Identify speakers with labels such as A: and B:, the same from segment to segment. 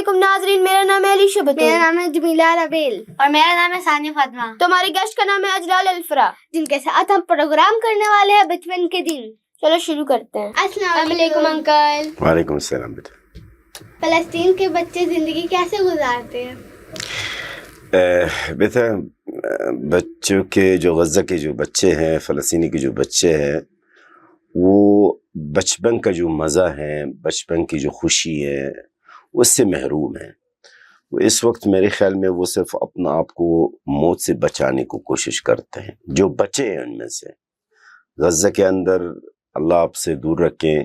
A: علیکم ناظرین، میرا نام ہے علی شبتو،
B: میرا نام ہے جمیلہ ربیل
C: اور میرا نام ہے ثانیہ فاطمہ۔
A: تمہاری گیسٹ کا نام ہے اجلال الفرا،
B: جن کے ساتھ ہم پروگرام کرنے والے ہیں بچپن کے دن۔
A: چلو شروع کرتے ہیں۔
B: السلام علیکم انکل۔
D: وعلیکم السلام بیٹا۔
B: فلسطین کے بچے زندگی کیسے گزارتے ہیں؟
D: بیٹا بچوں کے جو غزہ کے جو بچے ہیں، فلسطینی کے جو بچے ہیں، وہ بچپن کا جو مزہ ہے، بچپن کی جو خوشی ہے، اس سے محروم ہیں۔ وہ اس وقت میرے خیال میں وہ صرف اپنا آپ کو موت سے بچانے کو کوشش کرتے ہیں۔ جو بچے ہیں ان میں سے غزہ کے اندر، اللہ آپ سے دور رکھیں،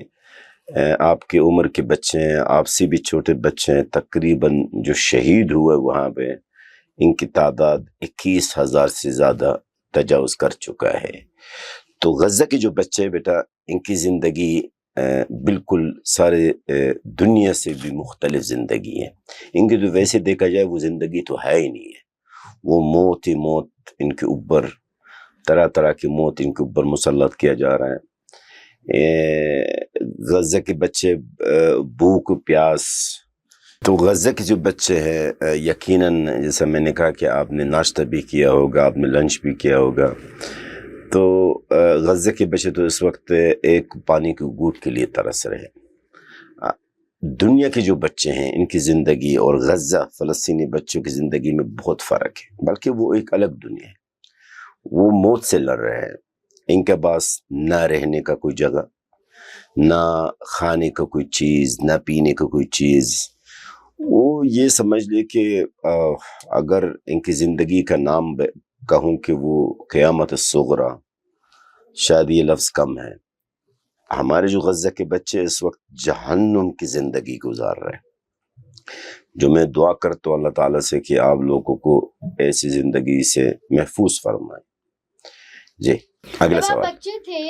D: آپ کی عمر کے بچے ہیں، آپ سے بھی چھوٹے بچے ہیں، تقریباً جو شہید ہوئے وہاں پہ ان کی تعداد 21,000 سے زیادہ تجاوز کر چکا ہے۔ تو غزہ کے جو بچے بیٹا، ان کی زندگی بالکل سارے دنیا سے بھی مختلف زندگی ہے۔ ان کی تو ویسے دیکھا جائے وہ زندگی تو ہے ہی نہیں ہے، وہ موت ہی موت ان کے اوپر، طرح طرح کی موت ان کے اوپر مسلط کیا جا رہا ہے۔ غزہ کے بچے بھوک پیاس، تو غزہ کے جو بچے ہیں یقیناً جیسا میں نے کہا کہ آپ نے ناشتہ بھی کیا ہوگا، آپ نے لنچ بھی کیا ہوگا، تو غزہ کے بچے تو اس وقت ایک پانی کی گھونٹ کے لیے ترس رہے ہیں۔ دنیا کے جو بچے ہیں ان کی زندگی اور غزہ فلسطینی بچوں کی زندگی میں بہت فرق ہے، بلکہ وہ ایک الگ دنیا ہے۔ وہ موت سے لڑ رہے ہیں، ان کے پاس نہ رہنے کا کوئی جگہ، نہ کھانے کا کوئی چیز، نہ پینے کا کوئی چیز۔ وہ یہ سمجھ لے کہ اگر ان کی زندگی کا نام کہوں کہ وہ قیامت الصغریٰ، شاید یہ لفظ کم ہے۔ ہمارے جو غزہ کے بچے اس وقت جہنم کی زندگی گزار رہے ہیں، جو میں دعا کرتا ہوں اللہ تعالیٰ سے کہ آپ لوگوں کو ایسی زندگی سے محفوظ فرمائے۔ جی اگلا
B: جب آپ
D: سوال۔
B: بچے تھے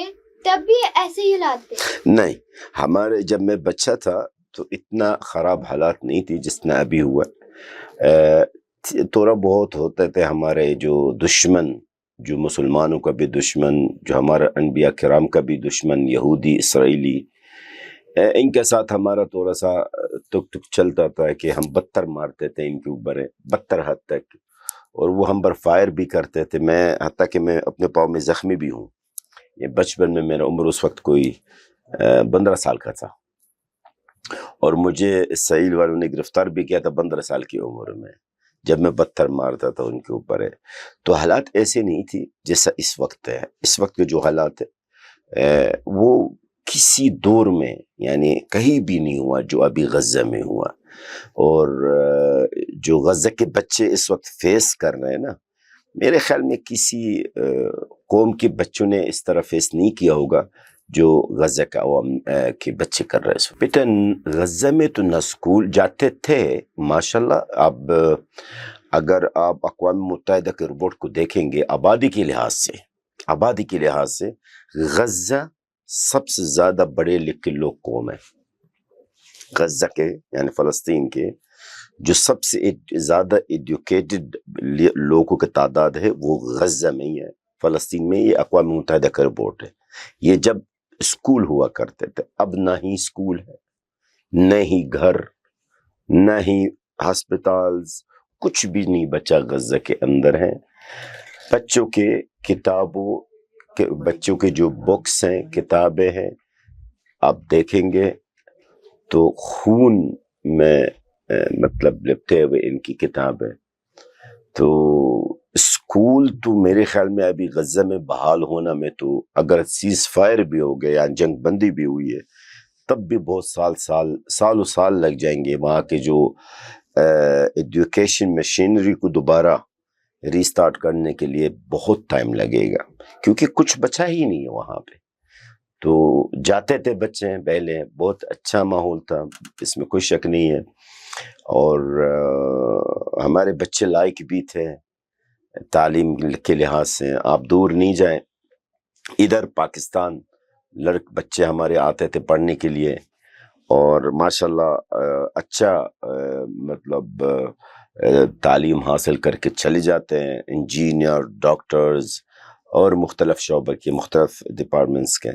B: تب بھی ایسے ہی حالات تھے؟
D: نہیں، ہمارے جب میں بچہ تھا تو اتنا خراب حالات نہیں تھی جس نے ابھی ہوا۔ تھوڑا بہت ہوتے تھے ہمارے جو دشمن، جو مسلمانوں کا بھی دشمن، جو ہمارے انبیاء کرام کا بھی دشمن، یہودی اسرائیلی، ان کے ساتھ ہمارا تھوڑا سا ٹک ٹک چلتا تھا کہ ہم بدتر مارتے تھے ان کے اوپر، بدتر حد تک، اور وہ ہم پر فائر بھی کرتے تھے۔ میں حتیٰ کہ میں اپنے پاؤں میں زخمی بھی ہوں۔ یہ بچپن میں میرا عمر اس وقت کوئی 15 سال کا تھا، اور مجھے اسرائیل والوں نے گرفتار بھی کیا تھا 15 سال کی عمر میں، جب میں پتھر مارتا تھا ان کے اوپر ہے۔ تو حالات ایسے نہیں تھی جیسا اس وقت ہے۔ اس وقت کے جو حالات ہے وہ کسی دور میں یعنی کہیں بھی نہیں ہوا جو ابھی غزہ میں ہوا، اور جو غزہ کے بچے اس وقت فیس کر رہے ہیں نا، میرے خیال میں کسی قوم کے بچوں نے اس طرح فیس نہیں کیا ہوگا جو غزہ کا عوام کے بچے کر رہے ہیں۔ بیٹا غزہ میں تو نہ اسکول جاتے تھے ماشاءاللہ۔ اب اگر آپ اقوام متحدہ کے رپورٹ کو دیکھیں گے، آبادی کے لحاظ سے غزہ سب سے زیادہ بڑے لکھے لوگ قوم ہے۔ غزہ کے یعنی فلسطین کے جو سب سے زیادہ ایڈوکیٹڈ لوگوں کی تعداد ہے وہ غزہ میں ہی ہے، فلسطین میں۔ یہ اقوام متحدہ کا رپورٹ ہے۔ یہ جب اسکول ہوا کرتے تھے، اب نہ ہی اسکول ہے، نہ ہی گھر، نہ ہی ہسپتالز، کچھ بھی نہیں بچا غزہ کے اندر ہے۔ بچوں کے کتابوں کے، بچوں کے جو بکس ہیں، کتابیں ہیں، آپ دیکھیں گے تو خون میں مطلب لپٹے ہوئے ان کی کتابیں۔ تو اسکول تو میرے خیال میں ابھی غزہ میں بحال ہونا میں تو، اگر سیز فائر بھی ہو گیا یا جنگ بندی بھی ہوئی ہے، تب بھی بہت سال و سال لگ جائیں گے۔ وہاں کے جو ایڈوکیشن مشینری کو دوبارہ ریسٹارٹ کرنے کے لیے بہت ٹائم لگے گا، کیونکہ کچھ بچا ہی نہیں ہے وہاں پہ۔ تو جاتے تھے بچے پہلے، بہت اچھا ماحول تھا، اس میں کوئی شک نہیں ہے، اور ہمارے بچے لائق بھی تھے تعلیم کے لحاظ سے۔ آپ دور نہیں جائیں، ادھر پاکستان بچے ہمارے آتے تھے پڑھنے کے لیے، اور ماشاءاللہ اچھا مطلب تعلیم حاصل کر کے چلے جاتے ہیں، انجینئر، ڈاکٹرز اور مختلف شعبہ کے، مختلف ڈپارٹمنٹس کے۔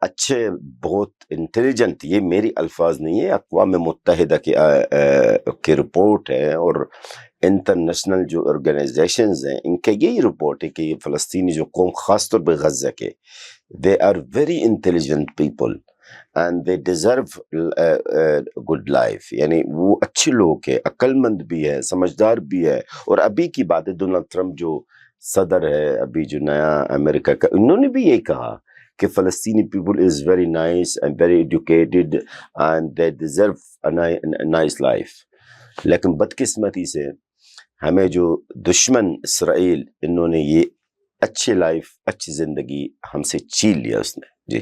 D: اچھے بہت انٹیلیجنٹ، یہ میری الفاظ نہیں ہے، اقوام متحدہ کی رپورٹ ہے اور انٹرنیشنل جو آرگنائزیشنز ہیں ان کا یہی رپورٹ ہے کہ یہ فلسطینی جو قوم خاص طور پہ غزہ کے they are very intelligent people and they deserve good life، یعنی وہ اچھے لوگ ہیں، عقل مند بھی ہے، سمجھدار بھی ہے۔ اور ابھی کی بات ہے ڈونلڈ ٹرمپ جو صدر ہے ابھی جو نیا امریکہ کا، انہوں نے بھی یہی کہا کہ فلسطینی people is very nice and very educated and they deserve nice life. لیکن بدقسمتی سے ہمیں جو دشمن اسرائیل، انہوں نے یہ اچھی لائف، اچھی زندگی ہم سے چھین لیا اس نے۔ جی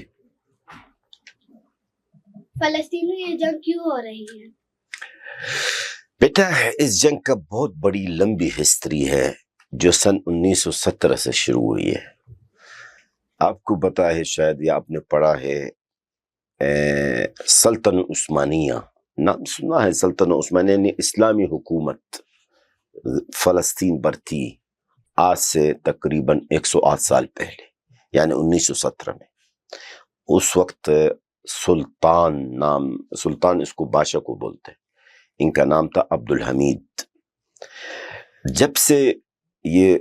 B: فلسطین میں یہ جنگ کیوں ہو رہی ہے؟
D: بیٹا اس جنگ کا بہت بڑی لمبی ہسٹری ہے جو سن 1917 سے شروع ہوئی ہے۔ آپ کو پتا ہے شاید یا آپ نے پڑھا ہے سلطنت عثمانیہ، نام سنا ہے؟ سلطنت عثمانیہ یعنی اسلامی حکومت فلسطین پر تھی آج سے تقریباً 108 سال پہلے، یعنی 1917 میں۔ اس وقت سلطان اس کو بادشاہ کو بولتے ہیں، ان کا نام تھا عبد الحمید۔ جب سے یہ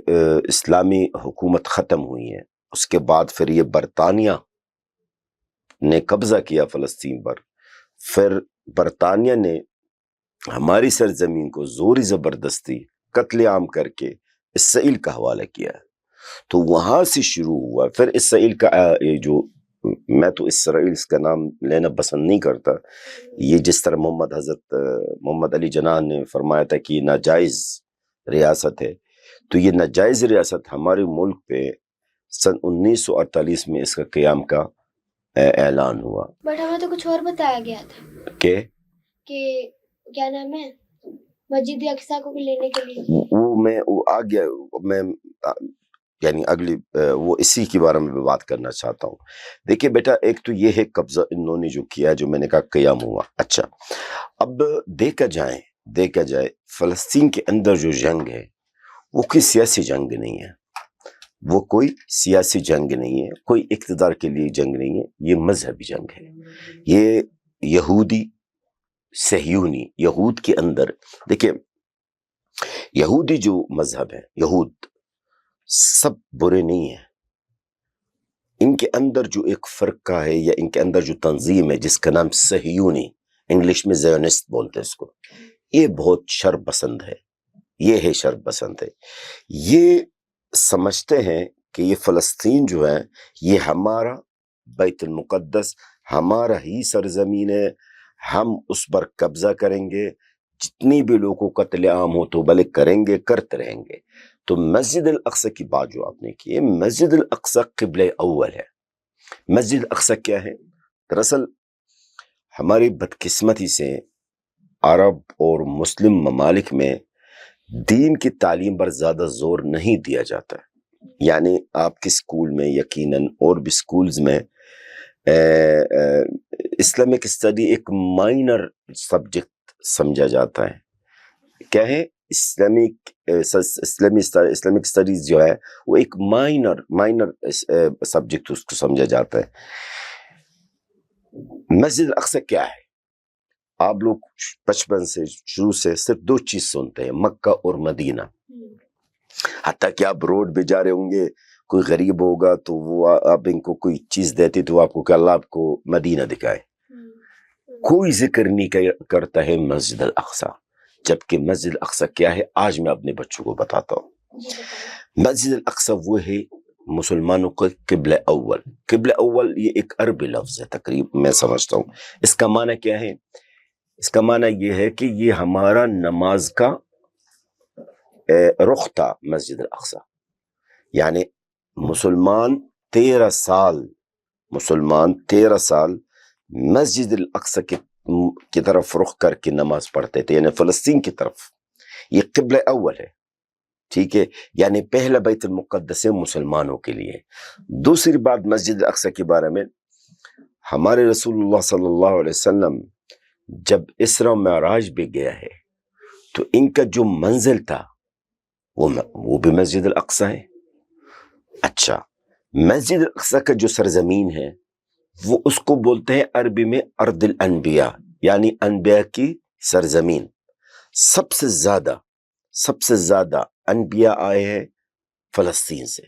D: اسلامی حکومت ختم ہوئی ہے اس کے بعد پھر یہ برطانیہ نے قبضہ کیا فلسطین پر، پھر برطانیہ نے ہماری سرزمین کو زوری زبردستی قتل عام کر کے اسرائیل کا حوالہ کیا، تو وہاں سے شروع ہوا۔ پھر اسرائیل کا یہ جو، میں تو اسرائیل کا نام لینا پسند نہیں کرتا، یہ جس طرح حضرت محمد علی جناح نے فرمایا تھا کہ یہ ناجائز ریاست ہے، تو یہ ناجائز ریاست ہمارے ملک پہ سن 1948 میں اس کا قیام کا اعلان ہوا۔
B: بٹ ہمیں تو کچھ اور بتایا گیا تھا
D: کہ
B: کیا نام ہے، مسجد اقصیٰ کو لینے کے لیے
D: وہ آ گیا، میں یعنی اگلی وہ اسی کے بارے میں بات کرنا چاہتا ہوں۔ دیکھیں بیٹا، ایک تو یہ ہے قبضہ انہوں نے جو کیا، جو میں نے کہا قیام ہوا۔ اچھا، اب دیکھا جائے فلسطین کے اندر جو جنگ ہے وہ کوئی سیاسی جنگ نہیں ہے، وہ کوئی سیاسی جنگ نہیں ہے، کوئی اقتدار کے لیے جنگ نہیں ہے، یہ مذہبی جنگ ہے۔ یہ یہودی صہیونی، یہود کے اندر دیکھیں، یہودی جو مذہب ہے، یہود سب برے نہیں ہیں، ان کے اندر جو ایک فرقہ ہے یا ان کے اندر جو تنظیم ہے جس کا نام صہیونی، انگلش میں زیونسٹ بولتے ہیں اس کو، یہ بہت شر پسند ہے، یہ ہے شر پسند ہے۔ یہ سمجھتے ہیں کہ یہ فلسطین جو ہے یہ ہمارا بیت المقدس، ہمارا ہی سرزمین ہے، ہم اس پر قبضہ کریں گے، جتنی بھی لوگوں کو قتل عام ہو تو بھلے کریں گے، کرتے رہیں گے۔ تو مسجد الاقصی کی بات جو آپ نے کی ہے، مسجد الاقصی قبلہ اول ہے۔ مسجد الاقصی کیا ہے؟ دراصل ہماری بدقسمتی سے عرب اور مسلم ممالک میں دین کی تعلیم پر زیادہ زور نہیں دیا جاتا، یعنی آپ کے اسکول میں یقیناً اور بھی اسکولز میں اسلامک اسٹڈی ایک مائنر سبجیکٹ سمجھا جاتا ہے۔ کیا ہے؟ اسلامک اسٹڈیز جو ہے وہ ایک مائنر سبجیکٹ اس کو سمجھا جاتا ہے۔ مسجد الاقصی کیا ہے؟ آپ لوگ بچپن سے شروع سے صرف دو چیز سنتے ہیں، مکہ اور مدینہ۔ حتیٰ کہ آپ روڈ پہ جا رہے ہوں گے، کوئی غریب ہوگا تو وہ آپ ان کو کوئی چیز دیتے تو آپ کو کہ اللہ آپ کو مدینہ دکھائے، کوئی ذکر نہیں کرتا ہے مسجد الاقصی۔ جبکہ مسجد الاقصی کیا ہے، آج میں اپنے بچوں کو بتاتا ہوں۔ مسجد الاقصی وہ ہے مسلمانوں کا قبلہ اول۔ قبلہ اول یہ ایک عربی لفظ ہے تقریباً، میں سمجھتا ہوں۔ اس کا معنی کیا ہے؟ اس کا معنی یہ ہے کہ یہ ہمارا نماز کا رخ تھا مسجد الاقصی، یعنی مسلمان 13 سال مسجد الاقصی کی طرف رخ کر کے نماز پڑھتے تھے، یعنی فلسطین کی طرف۔ یہ قبلہ اول ہے، ٹھیک ہے، یعنی پہلا بیت المقدس ہے مسلمانوں کے لیے۔ دوسری بات مسجد الاقصی کے بارے میں، ہمارے رسول اللہ صلی اللہ علیہ وسلم جب اسراء و معراج بھی گیا ہے تو ان کا جو منزل تھا وہ بھی مسجد الاقصی ہے۔ اچھا، مسجد الاقصی کا جو سرزمین ہے وہ اس کو بولتے ہیں عربی میں ارض الانبیاء، یعنی انبیاء کی سرزمین. سب سے زیادہ انبیاء آئے ہیں فلسطین سے.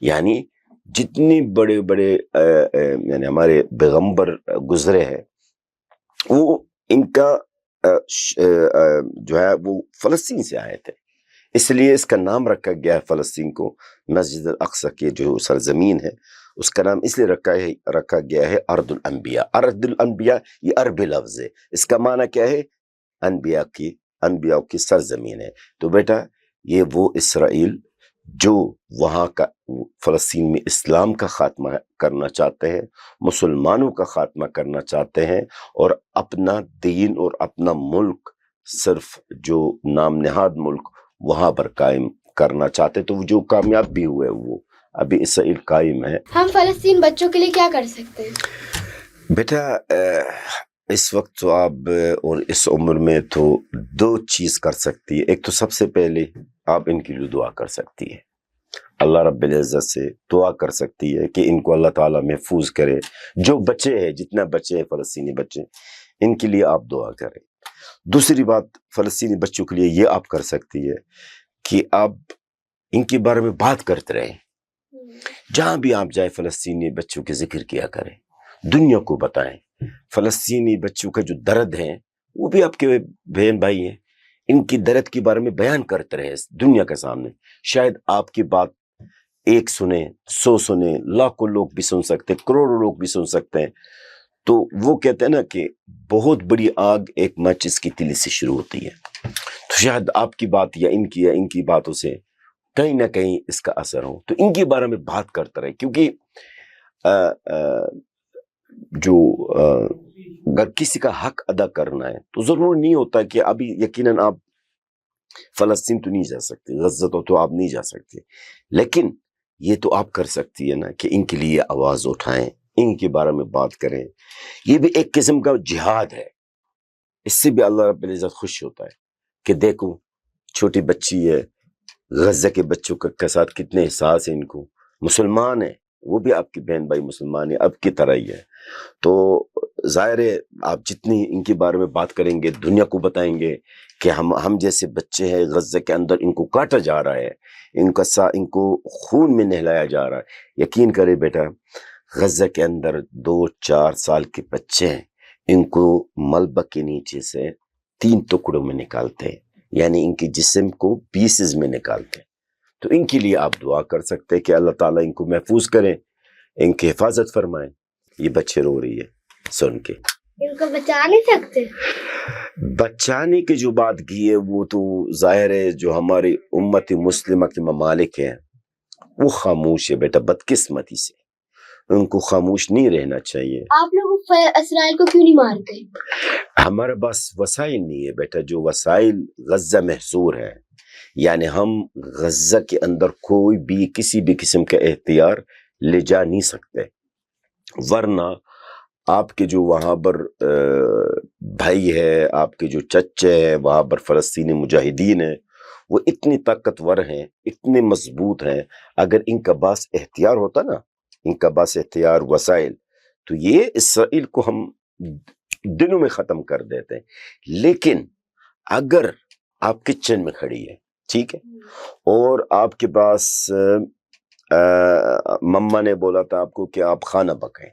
D: یعنی جتنے بڑے بڑے یعنی ہمارے پیغمبر گزرے ہیں وہ ان کا جو ہے وہ فلسطین سے آئے تھے. اس لیے اس کا نام رکھا گیا ہے فلسطین کو، مسجد الاقصی کی جو سرزمین ہے اس کا نام اس لیے رکھا گیا ہے ارض الانبیاء. ارض الانبیاء یہ عربی لفظ ہے، اس کا معنی کیا ہے؟ انبیاء کی سرزمین ہے. تو بیٹا یہ وہ اسرائیل جو وہاں کا فلسطین میں اسلام کا خاتمہ کرنا چاہتے ہیں، مسلمانوں کا خاتمہ کرنا چاہتے ہیں، اور اپنا دین اور اپنا ملک صرف جو نام نہاد ملک وہاں پر قائم کرنا چاہتے، تو جو کامیاب بھی ہوئے وہ ابھی اسرائیل قائم ہے.
B: ہم فلسطین بچوں کے لیے کیا کر سکتے ہیں؟
D: بیٹا اس وقت تو آپ اور اس عمر میں تو دو چیز کر سکتی ہے. ایک تو سب سے پہلے آپ ان کے لیے دعا کر سکتی ہے، اللہ رب العزت سے دعا کر سکتی ہے کہ ان کو اللہ تعالیٰ محفوظ کرے. جو بچے ہیں، جتنا بچے ہیں فلسطینی بچے، ان کے لیے آپ دعا کریں. دوسری بات فلسطینی بچوں کے لیے یہ آپ کر سکتی ہے کہ آپ ان کے بارے میں بات کرتے رہیں. جہاں بھی آپ جائیں فلسطینی بچوں کے ذکر کیا کریں، دنیا کو بتائیں. فلسطینی بچوں کا جو درد ہے وہ بھی آپ کے بہن بھائی ہیں، ان کی درد کے بارے میں بیان کرتے رہے دنیا کے سامنے. شاید آپ کی بات ایک سنیں، 100 سنیں، لاکھوں لوگ بھی سن سکتے، کروڑوں لوگ بھی سن سکتے ہیں. تو وہ کہتے ہیں نا کہ بہت بڑی آگ ایک ماچس کی تیلی سے شروع ہوتی ہے. تو شاید آپ کی بات یا ان کی باتوں سے کہیں نہ کہیں اس کا اثر ہو. تو ان کے بارے میں بات کرتا رہے، کیونکہ جو اگر کسی کا حق ادا کرنا ہے تو ضرور نہیں ہوتا کہ ابھی یقیناً آپ فلسطین تو نہیں جا سکتے، غزہ تو آپ نہیں جا سکتے، لیکن یہ تو آپ کر سکتی ہے نا کہ ان کے لیے آواز اٹھائیں، ان کے بارے میں بات کریں. یہ بھی ایک قسم کا جہاد ہے. اس سے بھی اللہ رب العزت خوش ہوتا ہے کہ دیکھو چھوٹی بچی ہے، غزہ کے بچوں کے ساتھ کتنے احساس ہیں ان کو. مسلمان ہیں، وہ بھی آپ کی بہن بھائی مسلمان ہیں، اب کی طرح ہی ہے. تو ظاہر ہے آپ جتنی ان کے بارے میں بات کریں گے، دنیا کو بتائیں گے کہ ہم جیسے بچے ہیں غزہ کے اندر، ان کو کاٹا جا رہا ہے، ان کو خون میں نہلایا جا رہا ہے. یقین کرے بیٹا، غزہ کے اندر 2-4 سال کے بچے ہیں، ان کو ملبہ کے نیچے سے 3 ٹکڑوں میں نکالتے ہیں، یعنی ان کے جسم کو پیسز میں نکالتے ہیں. تو ان کے لیے آپ دعا کر سکتے ہیں کہ اللہ تعالیٰ ان کو محفوظ کریں، ان کی حفاظت فرمائیں. یہ بچے رو رہی ہے سن کے.
B: ان کو بچا نہیں سکتے؟
D: بچانے کی جو بات کی ہے وہ تو ظاہر ہے جو ہماری امت مسلمہ کے ممالک ہیں وہ خاموش ہے بیٹا، بدقسمتی سے ان کو خاموش نہیں رہنا چاہیے.
B: آپ لوگ اسرائیل کو کیوں نہیں مارتے؟
D: ہمارے پاس وسائل نہیں ہے بیٹا. جو وسائل غزہ محصور ہے، یعنی ہم غزہ کے اندر کوئی بھی کسی بھی قسم کا اختیار لے جا نہیں سکتے، ورنہ آپ کے جو وہاں پر بھائی ہے، آپ کے جو چچے ہیں وہاں پر فلسطینی مجاہدین ہیں، وہ اتنی طاقتور ہیں، اتنے مضبوط ہیں. اگر ان کا باس اختیار ہوتا نا، ان کا باس اختیار وسائل، تو یہ اسرائیل کو ہم دنوں میں ختم کر دیتے ہیں. لیکن اگر آپ کچن میں کھڑی ہے، ٹھیک ہے، اور آپ کے پاس مما نے بولا تھا آپ کو کہ آپ کھانا پکائیں،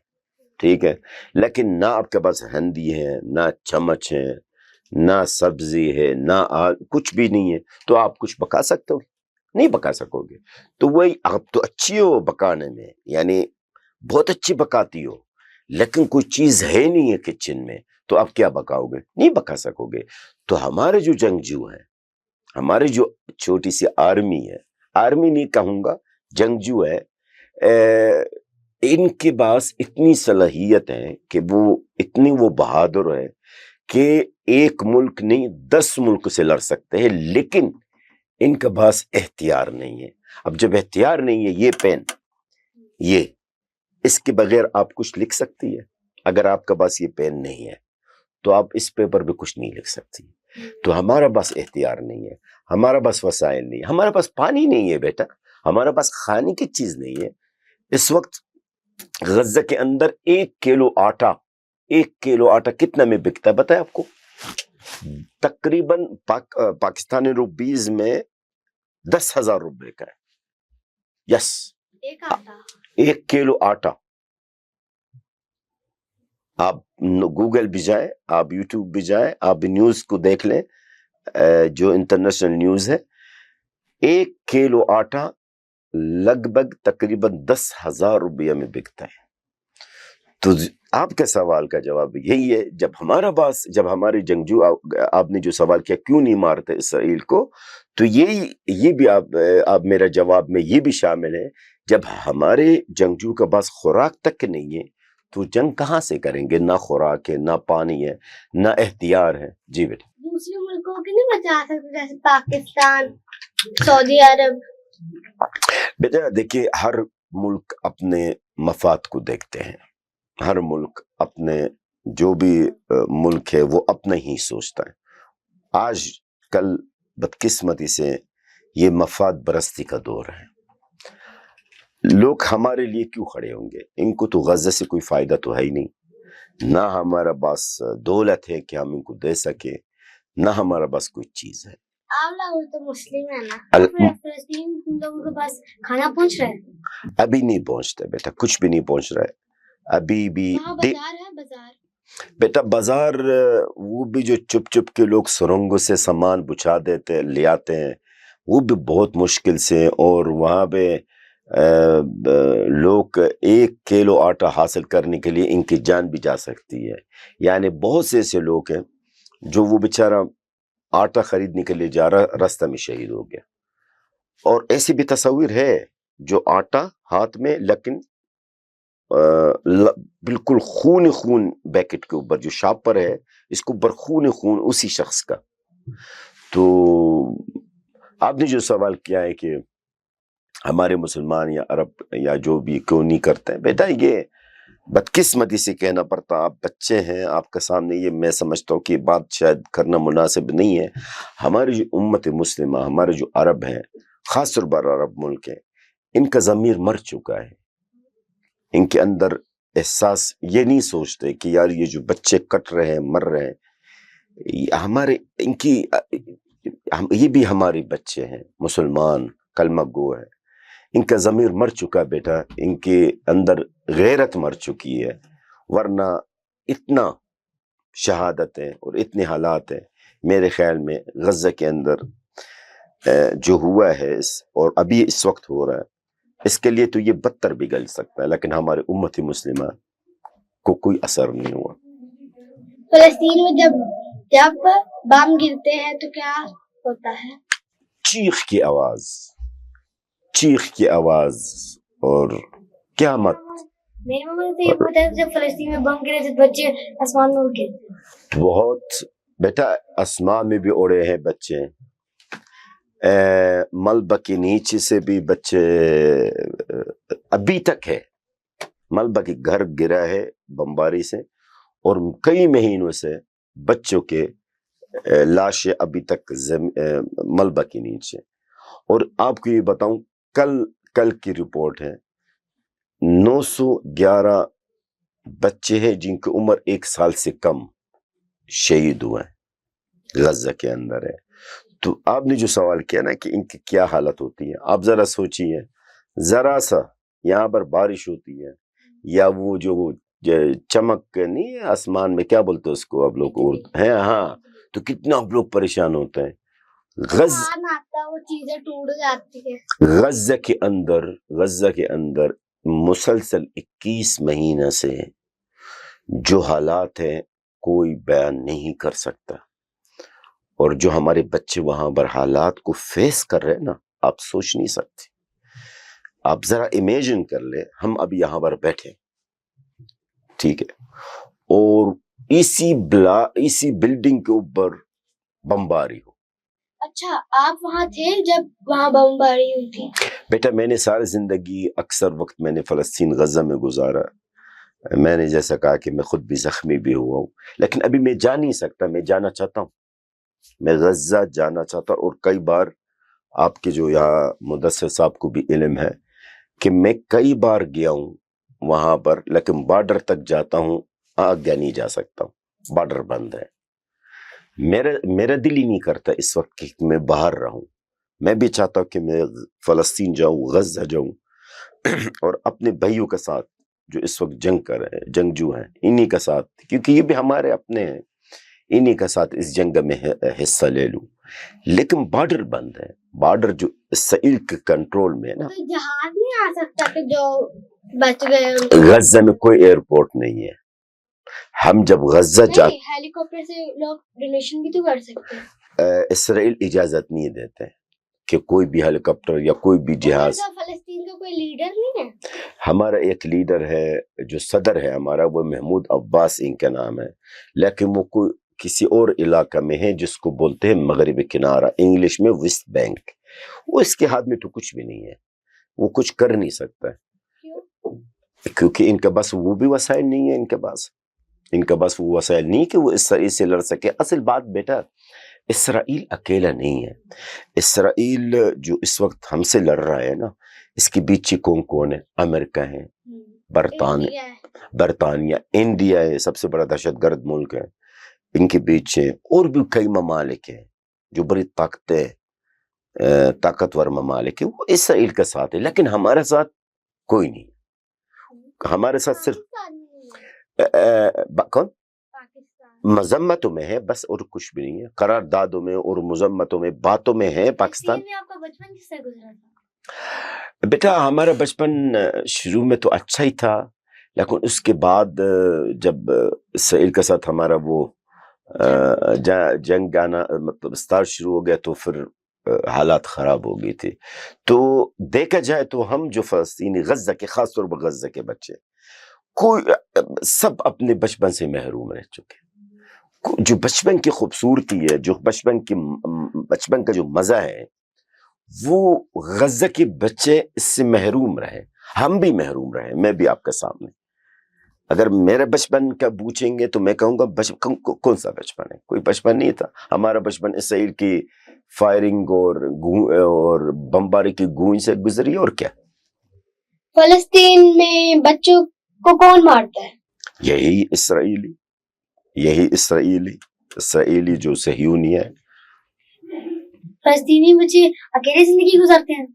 D: ٹھیک ہے، لیکن نہ آپ کے پاس ہندی ہے، نہ چمچ ہے، نہ سبزی ہے، نہ کچھ بھی نہیں ہے، تو آپ کچھ پکا سکتے ہو؟ نہیں پکا سکو گے. تو وہی آپ تو اچھی ہو پکانے میں، یعنی بہت اچھی پکاتی ہو، لیکن کوئی چیز ہے نہیں ہے کچن میں، تو آپ کیا پکاؤ گے؟ نہیں پکا سکو گے. تو ہمارے جو جنگجو ہیں، ہماری جو چھوٹی سی آرمی ہے، آرمی نہیں کہوں گا، جنگجو ہے، ان کے پاس اتنی صلاحیت ہے کہ وہ بہادر ہے کہ ایک ملک نہیں 10 ملک سے لڑ سکتے ہیں، لیکن ان کے پاس اختیار نہیں ہے. اب جب اختیار نہیں ہے، یہ پین اس کے بغیر آپ کچھ لکھ سکتی ہے؟ اگر آپ کے پاس یہ پین نہیں ہے تو آپ اس پیپر پہ کچھ نہیں لکھ سکتی. تو ہمارا پاس اختیار نہیں ہے، ہمارا پاس وسائل نہیں ہے، ہمارا پاس پانی نہیں ہے بیٹا، ہمارا پاس کھانے کی چیز نہیں ہے. اس وقت غزہ کے اندر 1 کلو آٹا کتنا میں بکتا ہے بتائیں آپ کو؟ تقریباً پاکستانی روپیز میں 10,000 روپے کا ہے. یس،
B: ایک آٹا
D: 1 کلو آٹا. آپ گوگل بھی جائیں، آپ یوٹیوب بھی جائیں، آپ نیوز کو دیکھ لیں، جو انٹرنیشنل نیوز ہے. 1 کلو آٹا لگ بھگ تقریباً 10,000 روپیہ میں بکتا ہے. تو آپ کے سوال کا جواب یہی ہے، جب ہمارے جنگجو، آپ نے جو سوال کیا کیوں نہیں مارتے اسرائیل کو، تو یہ بھی آپ میرا جواب میں یہ بھی شامل ہے. جب ہمارے جنگجو کا پاس خوراک تک نہیں ہے تو جنگ کہاں سے کریں گے؟ نہ خوراک ہے، نہ پانی ہے، نہ اختیار ہے. جی بیٹا.
B: دوسرے ملکوں کے نہیں بچا سکتے جیسے پاکستان، سعودی عرب؟
D: بیٹا دیکھیے، ہر ملک اپنے مفاد کو دیکھتے ہیں. ہر ملک اپنے، جو بھی ملک ہے وہ اپنا ہی سوچتا ہے. آج کل بدقسمتی سے یہ مفاد پرستی کا دور ہے. لوگ ہمارے لیے کیوں کھڑے ہوں گے؟ ان کو تو غزہ سے کوئی فائدہ تو ہے ہی نہیں. نہ ہمارا پاس دولت ہے کہ ہم ان کو دے سکے، نہ ہمارا پاس کوئی چیز ہے.
B: آپ لوگ تو مسلم ہیں نا، فلسطین لوگوں کے پاس کھانا پہنچ رہا ہے؟
D: ابھی نہیں پہنچتا بیٹا، کچھ بھی نہیں پہنچ رہا ہے ابھی بھی.
B: وہاں بازار ہے، بازار
D: بیٹا بازار وہ بھی جو چپ چپ کے لوگ سرنگوں سے سامان بچھا دیتے لے آتے ہیں، وہ بھی بہت مشکل سے. اور وہاں پہ لوگ 1 کلو آٹا حاصل کرنے کے لیے ان کی جان بھی جا سکتی ہے. یعنی بہت سے ایسے لوگ ہیں جو وہ بیچارہ آٹا خریدنے کے لیے جا رہا، راستہ میں شہید ہو گیا. اور ایسی بھی تصویر ہے جو آٹا ہاتھ میں، لیکن بالکل خون بیکٹ کے اوپر جو شاپر ہے، اس کے اوپر خون اسی شخص کا. تو آپ نے جو سوال کیا ہے کہ ہمارے مسلمان یا عرب یا جو بھی کیوں نہیں کرتے ہیں، بیٹا یہ بدقسمتی سے کہنا پڑتا. آپ بچے ہیں، آپ کے سامنے یہ میں سمجھتا ہوں کہ یہ بات شاید کرنا مناسب نہیں ہے. ہماری جو امت مسلمہ، ہمارے جو عرب ہیں، خاص طور پر عرب ملک ہیں، ان کا ضمیر مر چکا ہے. ان کے اندر احساس یہ نہیں سوچتے کہ یار یہ جو بچے کٹ رہے ہیں، مر رہے ہیں، یہ بھی ہمارے بچے ہیں، مسلمان کلمہ گو ہے. ان کا ضمیر مر چکا بیٹا، ان کے اندر غیرت مر چکی ہے. ورنہ اتنا شہادتیں اور اتنے حالات ہیں. میرے خیال میں غزہ کے اندر جو ہوا ہے اور ابھی اس وقت ہو رہا ہے، اس کے لیے تو یہ بدتر بھی گل سکتا ہے، لیکن ہمارے امت مسلمہ کو کوئی اثر نہیں ہوا.
B: فلسطین میں جب بم گرتے ہیں تو کیا ہوتا ہے؟
D: چیخ کی آواز اور قیامت.
B: میرے ماما تو یہ پتا ہے جب فلسطین میں بم گرے تو بچے آسمان میں اڑ گئے.
D: بہت بیٹا، آسمان میں بھی اڑے ہیں بچے، ملبہ کے نیچے سے بھی بچے ابھی تک ہے. ملبہ کے گھر گرا ہے بمباری سے، اور کئی مہینوں سے بچوں کے لاشیں ابھی تک ملبہ کے نیچے. اور آپ کو یہ بتاؤں، کل کی رپورٹ ہے 911 بچے ہیں جن کی عمر 1 سال سے کم شہید ہوئے ہیں، غزہ کے اندر ہے. تو آپ نے جو سوال کیا نا کہ ان کی کیا حالت ہوتی ہے، آپ ذرا سوچیے. ذرا سا یہاں پر بارش ہوتی ہے یا وہ جو چمک نہیں ہے آسمان میں، کیا بولتے اس کو آپ لوگ ہیں، ہاں، تو کتنا آپ لوگ پریشان ہوتے ہیں.
B: وہ چیزیں ٹوٹ جاتی ہے.
D: غزہ کے اندر مسلسل 21 مہینہ سے جو حالات ہیں کوئی بیان نہیں کر سکتا. اور جو ہمارے بچے وہاں پر حالات کو فیس کر رہے ہیں نا، آپ سوچ نہیں سکتے. آپ ذرا امیجن کر لیں، ہم اب یہاں پر بیٹھے، ٹھیک ہے، اور اسی بلڈنگ کے اوپر بمباری ہو.
B: اچھا، آپ وہاں تھے جب وہاں بمباری ہوئی تھی؟
D: بیٹا میں نے ساری زندگی اکثر وقت میں نے فلسطین غزہ میں گزارا. میں نے جیسا کہا کہ میں خود بھی زخمی بھی ہوا ہوں، لیکن ابھی میں جا نہیں سکتا. میں جانا چاہتا ہوں، میں غزہ جانا چاہتا ہوں. اور کئی بار آپ کے جو یہاں مدثر صاحب کو بھی علم ہے کہ میں کئی بار گیا ہوں وہاں پر, لیکن بارڈر تک جاتا ہوں, آگے نہیں جا سکتا ہوں, بارڈر بند ہے. میرا دل ہی نہیں کرتا اس وقت کہ میں باہر رہوں. میں بھی چاہتا ہوں کہ میں فلسطین جاؤں, غزہ جاؤں, اور اپنے بھائیوں کے ساتھ جو اس وقت جنگ کر رہے ہیں, جنگجو ہیں, انہی کے ساتھ, کیونکہ یہ بھی ہمارے اپنے ہیں, انہی کے ساتھ اس جنگ میں حصہ لے لوں. لیکن بارڈر بند ہے, بارڈر جو اسرائیل کے کنٹرول میں ہے نا.
B: تو جہاز نہیں آ سکتا کہ جو بچ گئے
D: غزہ میں کوئی ایئرپورٹ نہیں ہے. ہم جب غزہ جاتے,
B: ہیلی کاپٹر سے لوگ ڈونیشن بھی تو کر سکتے ہیں.
D: اسرائیل اجازت نہیں دیتے کہ کوئی بھی ہیلی کاپٹر یا کوئی بھی جہاز.
B: فلسطین کا کوئی لیڈر نہیں ہے؟
D: ہمارا ایک لیڈر ہے, جو صدر ہے ہمارا, وہ محمود عباس ان کا نام ہے, لیکن وہ کوئی کسی اور علاقہ میں ہے جس کو بولتے ہیں مغربی کنارہ, انگلش میں ویسٹ بینک. وہ اس کے ہاتھ میں تو کچھ بھی نہیں ہے, وہ کچھ کر نہیں سکتا ہے, کیونکہ ان کے پاس وہ بھی وسائل نہیں ہے. ان کے پاس وہ وسائل نہیں کہ وہ اسرائیل سے لڑ سکے. اصل بات بیٹا, اسرائیل اکیلا نہیں ہے. اسرائیل جو اس وقت ہم سے لڑ رہا ہے نا, اس کے پیچھے کون ہے؟ امریکہ ہے, برطانیہ, انڈیا ہے, سب سے بڑا دہشت گرد ملک ہے. ان کے پیچھے اور بھی کئی ممالک ہیں جو بڑی طاقتور ممالک ہیں, وہ اسرائیل کے ساتھ ہے. لیکن ہمارے ساتھ کوئی نہیں. ہمارے ساتھ صرف کون مذمتوں میں ہے بس, اور کچھ بھی نہیں ہے. قراردادوں میں اور مذمتوں میں, باتوں میں ہے پاکستان.
C: آپ کا بچپن کس سے گزرا تھا؟
D: بیٹا ہمارا بچپن شروع میں تو اچھا ہی تھا, لیکن اس کے بعد جب اسرائیل کے ساتھ ہمارا وہ جنگ آنا مطلب اسٹارٹ شروع ہو گیا, تو پھر حالات خراب ہو گئی تھی. تو دیکھا جائے تو ہم جو فلسطینی, غزہ کے, خاص طور پر غزہ کے بچے, کوئی سب اپنے بچپن سے محروم رہ چکے. جو بچپن کی خوبصورتی ہے, جو بچپن کا جو مزہ ہے, وہ غزہ کے بچے اس سے محروم رہے. ہم بھی محروم رہے. میں بھی آپ کے سامنے, اگر میرے بچپن کا پوچھیں گے تو میں کہوں گا کون سا بچپن ہے؟ کوئی بچپن نہیں تھا. ہمارا بچپن اسرائیل کی فائرنگ اور بمباری کی گونج سے گزری. اور کیا,
B: فلسطین میں بچوں کو کون مارتا ہے؟
D: یہی اسرائیلی جو صہیونی ہے.
B: فلسطینی بچے اکیلے زندگی گزارتے ہیں؟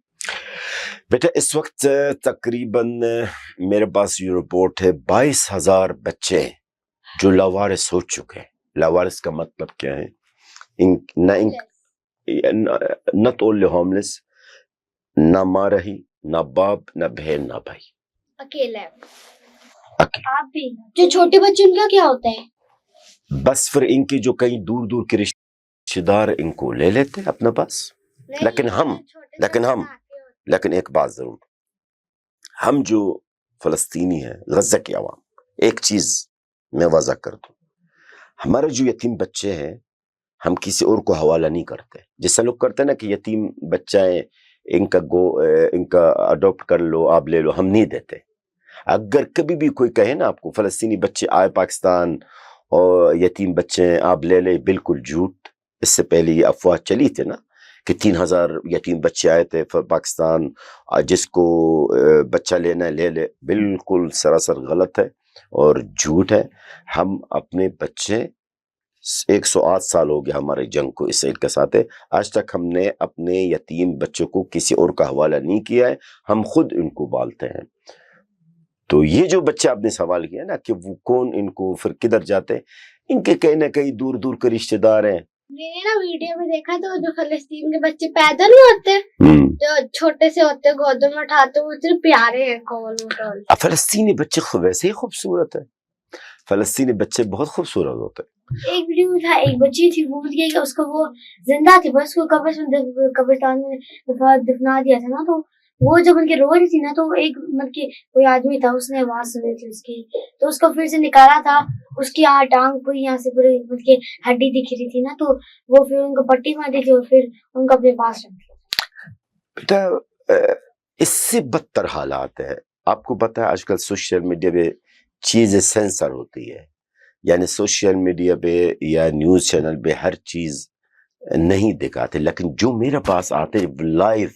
D: بیٹا اس وقت تقریباً میرے پاس یہ رپورٹ ہے 22,000 بچے جو لاوارث ہو چکے ہیں. لاوارث کا مطلب کیا ہے؟ not only homeless, نہ ماں رہی, نہ باپ, نہ بہن, نہ بھائی,
B: اکیلا. آپ بھی جو چھوٹے بچے ان کا کیا ہوتا ہے؟
D: بس پھر ان کی جو کئی دور دور کے رشتہ دار ان کو لے لیتے اپنے پاس. لیکن ایک بات ضرور, ہم جو فلسطینی ہیں, غزہ کی عوام, ایک چیز میں واضح کر دوں, ہمارے جو یتیم بچے ہیں ہم کسی اور کو حوالہ نہیں کرتے. جیسا لوگ کرتے ہیں نا کہ یتیم بچہ ہے, ان کا اڈاپٹ کر لو, آپ لے لو, ہم نہیں دیتے. اگر کبھی بھی کوئی کہے نا آپ کو فلسطینی بچے آئے پاکستان اور یتیم بچے آپ لے لے, بالکل جھوٹ. اس سے پہلے یہ افواہ چلی تھی نا کہ 3,000 یتیم بچے آئے تھے پاکستان, جس کو بچہ لینا لے لے. بالکل سراسر غلط ہے اور جھوٹ ہے. ہم اپنے بچے 108 سال ہو گیا ہمارے جنگ کو اسرائیل کے ساتھ ہے, آج تک ہم نے اپنے یتیم بچوں کو کسی اور کا حوالہ نہیں کیا ہے, ہم خود ان کو پالتے ہیں. تو یہ جو بچے آپ نے سوال کیا نا کہ وہ کون ان کو پھر کدھر جاتے ہیں, ان کے کہیں نہ کہیں دور دور کے رشتہ دار ہیں.
B: میں نے نا ویڈیو میں دیکھا تو جو فلسطین کے بچے پیدا نہیں ہوتے, جو چھوٹے سے ہوتے, گودوں میں اٹھاتے, وہ اتنے پیارے ہیں.
D: فلسطینی بچے ویسے ہی خوبصورت ہے, فلسطینی بچے بہت خوبصورت ہوتے ہیں.
B: ایک ویڈیو میں تھا, ایک بچی تھی, وہ بول گئی کہ اس کو وہ زندہ تھی, بس کو قبرستان میں دفنا دیا تھا نا. تو وہ جب ان کے رو رہی تھی نا, تو ایک مطلب کہ کوئی آدمی تھا, اس نے آواز سنی تھی اس کی, تو اس کو پھر سے نکالا تھا. اس کی ٹانگ کو یہاں سے پوری مطلب کہ ہڈی دکھ رہی تھی نا, تو وہ پھر ان کو پٹی مار دی تھی اور پھر ان کو اپنے پاس رکھ دیا.
D: بیٹا اس سے بدتر حالات ہے. آپ کو پتا ہے آج کل سوشل میڈیا پہ چیزیں سینسر ہوتی ہے, یعنی سوشل میڈیا پہ یا نیوز چینل پہ ہر چیز نہیں دکھاتے, لیکن جو میرے پاس آتے لائیو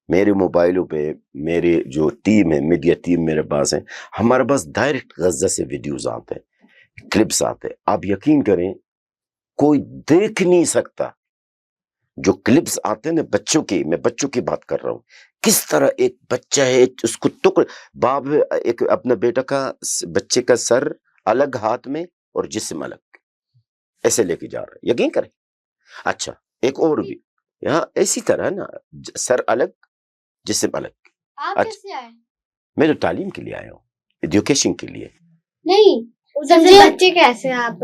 D: میرے موبائلوں پہ میرے جو ٹیم ہے میڈیا ٹیم میرے پاس ہے, ہمارے پاس ڈائریکٹ غزہ سے ویڈیوز آتے ہیں, کلپس آتے ہیں. آپ یقین کریں کوئی دیکھ نہیں سکتا جو کلپس آتے ہیں نا بچوں کی, میں بچوں کی بات کر رہا ہوں, کس طرح ایک بچہ ہے اس کو ٹکڑ, باپ ایک اپنا بیٹا کا بچے کا سر الگ ہاتھ میں اور جسم الگ ایسے لے کے جا رہا ہے, یقین کریں. اچھا ایک اور بھی یہاں اسی طرح نا, سر الگ جسم الگ.
B: آپ
D: اچھا.
B: کیسے آئے؟
D: میں تو تعلیم کے لیے آیا ہوں, ایجوکیشن کے لیے.
B: نہیں
C: سمجھے بچے کیسے آپ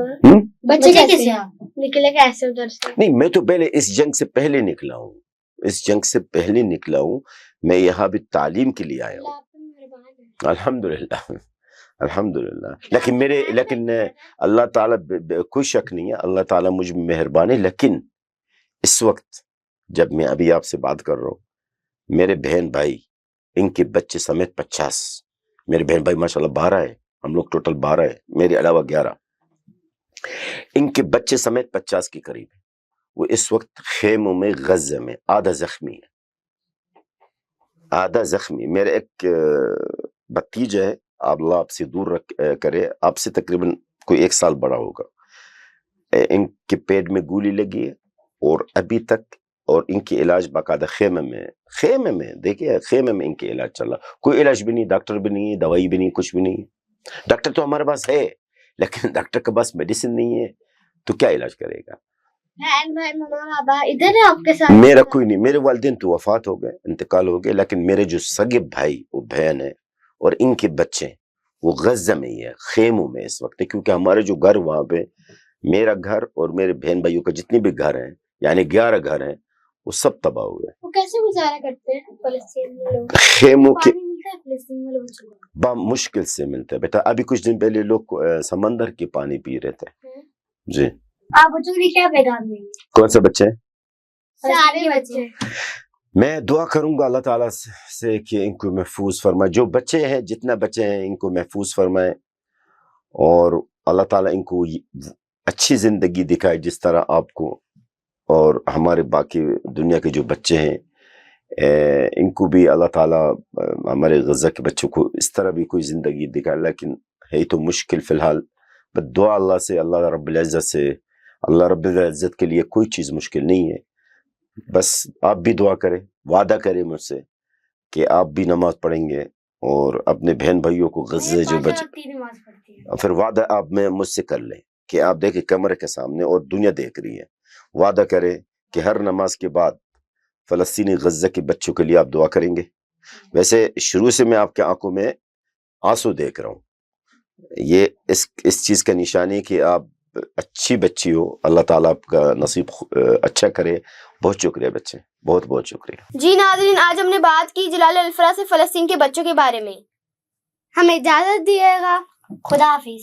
B: بچے کیسے آپ نکلے کیسے ادھر سے؟
D: نہیں میں تو پہلے اس جنگ سے پہلے نکلا ہوں, اس جنگ سے پہلے نکلا ہوں. میں یہاں بھی تعلیم کے لیے آیا ہوں. الحمدللہ الحمدللہ. لیکن اللہ تعالیٰ کوئی شک نہیں ہے, اللہ تعالیٰ مجھ میں مہربان ہے. لیکن اس وقت جب میں ابھی آپ سے بات کر رہا ہوں, میرے بہن بھائی ان کے بچے سمیت 50, میرے بہن بھائی ماشاءاللہ 12 ہے, ہم لوگ ٹوٹل 12 ہے, میرے علاوہ 11, ان کے بچے سمیت 50 کے قریب ہیں. وہ اس وقت خیموں میں غزہ میں آدھا زخمی ہے, آدھا زخمی. میرے ایک بھتیجا ہے, اللہ آپ سے دور کرے, آپ سے تقریباً کوئی 1 سال بڑا ہوگا, ان کے پیٹ میں گولی لگی ہے اور ابھی تک, اور ان کی علاج باقاعدہ خیمے میں دیکھیے خیمے میں ان کے علاج چل رہا. کوئی علاج بھی نہیں, ڈاکٹر بھی نہیں, دوائی بھی نہیں, کچھ بھی نہیں. ڈاکٹر تو ہمارے پاس ہے لیکن ڈاکٹر کے پاس میڈیسن نہیں ہے تو کیا علاج کرے گا.
B: بہن بھائی ماما بابا ادھر ہے آپ کے ساتھ؟
D: میرا کوئی نہیں, میرے والدین تو وفات ہو گئے, انتقال ہو گئے, لیکن میرے جو سگے بھائی وہ بہن ہے اور ان کے بچے وہ غزہ میں ہی ہے, خیموں میں اس وقت. کیونکہ ہمارے جو گھر وہاں پہ, میرا گھر اور میرے بہن بھائیوں کا جتنے بھی گھر ہیں, یعنی 11 گھر ہیں, وہ سب تباہ ہوئے.
B: وہ کیسے گزارا کرتے ہیں فلسطین میں لوگ؟
D: خیموں کے
B: پانی ملتا ہے فلسطین میں بچوں کو؟
D: مشکل سے ملتا ہے بیٹا. ابھی کچھ دن پہلے لوگ سمندر کے پانی پی رہے تھے. جی
B: آپ بچوں کے لیے کیا پیغام دیں گے؟
D: کون سے بچے ہیں؟
B: سارے بچے.
D: میں دعا کروں گا اللہ تعالیٰ سے کہ ان کو محفوظ فرمائے. جو بچے ہیں, جتنا بچے ہیں, ان کو محفوظ فرمائے اور اللہ تعالیٰ ان کو اچھی زندگی دکھائے جس طرح آپ کو اور ہمارے باقی دنیا کے جو بچے ہیں ان کو بھی اللہ تعالیٰ ہمارے غزہ کے بچوں کو اس طرح بھی کوئی زندگی دکھائے. لیکن ہے تو مشکل فی الحال. بس دعا اللہ سے, اللہ رب العزت سے, اللہ رب العزت کے لیے کوئی چیز مشکل نہیں ہے. بس آپ بھی دعا کریں, وعدہ کریں مجھ سے کہ آپ بھی نماز پڑھیں گے اور اپنے بہن بھائیوں کو غزے جو بچے, پھر وعدہ آپ میں مجھ سے کر لیں کہ آپ دیکھیں کمرے کے سامنے اور دنیا دیکھ رہی ہے, وعدہ کریں کہ ہر نماز کے بعد فلسطینی غزہ کے بچوں کے لیے آپ دعا کریں گے. ویسے شروع سے میں آپ کے آنکھوں میں آنسو دیکھ رہا ہوں, یہ اس چیز کا نشانی ہے کہ آپ اچھی بچی ہو, اللہ تعالیٰ آپ کا نصیب اچھا کرے. بہت شکریہ بچے, بہت بہت شکریہ.
A: جی ناظرین, آج ہم نے بات کی جلال الفرا سے فلسطین کے بچوں کے بارے میں.
C: ہمیں اجازت دیے گا.
B: خدا حافظ.